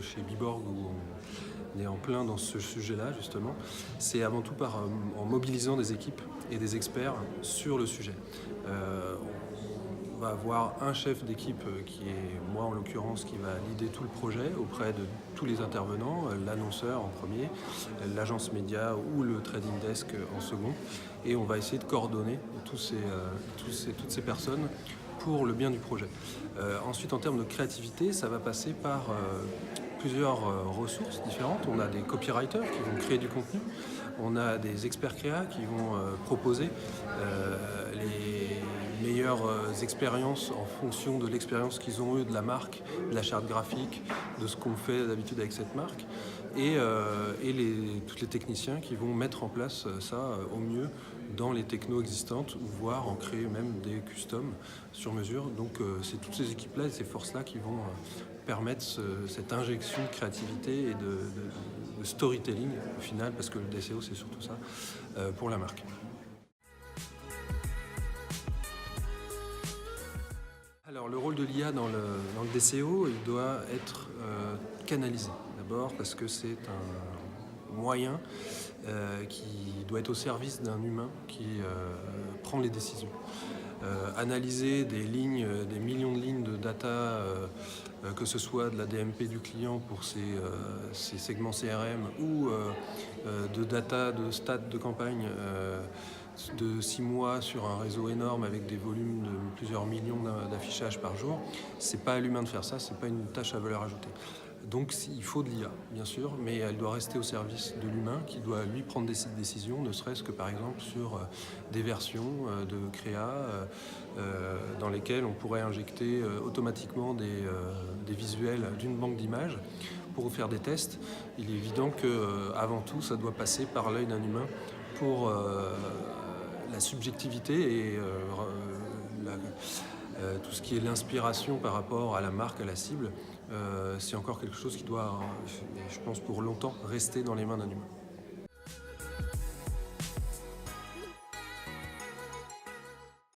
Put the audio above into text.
chez Biborg où on est en plein dans ce sujet-là justement, c'est avant tout en mobilisant des équipes et des experts sur le sujet. On va avoir un chef d'équipe qui est moi en l'occurrence qui va leader tout le projet auprès de tous les intervenants, l'annonceur en premier, l'agence média ou le trading desk en second, et on va essayer de coordonner toutes ces personnes pour le bien du projet. Ensuite, en termes de créativité, ça va passer par plusieurs ressources différentes. On a des copywriters qui vont créer du contenu, on a des experts créa qui vont proposer les meilleures expériences en fonction de l'expérience qu'ils ont eu de la marque, de la charte graphique, de ce qu'on fait d'habitude avec cette marque, et tous les techniciens qui vont mettre en place ça au mieux dans les technos existantes, voire en créer même des customs sur mesure. Donc c'est toutes ces équipes-là et ces forces-là qui vont permettre cette injection de créativité et de storytelling au final, parce que le DCO c'est surtout ça pour la marque. Alors le rôle de l'IA dans le DCO, il doit être canalisé d'abord parce que c'est un moyen qui doit être au service d'un humain qui prend les décisions. Analyser des millions de lignes de data, que ce soit de la DMP du client pour ses segments CRM ou de data de stats de campagne de 6 mois sur un réseau énorme avec des volumes de plusieurs millions d'affichages par jour, c'est pas à l'humain de faire ça, c'est pas une tâche à valeur ajoutée. Donc il faut de l'IA, bien sûr, mais elle doit rester au service de l'humain qui doit lui prendre des décisions, ne serait-ce que par exemple sur des versions de créa dans lesquelles on pourrait injecter automatiquement des visuels d'une banque d'images pour faire des tests. Il est évident qu'avant tout, ça doit passer par l'œil d'un humain pour la subjectivité et tout ce qui est l'inspiration par rapport à la marque, à la cible, c'est encore quelque chose qui doit, je pense, pour longtemps rester dans les mains d'un humain.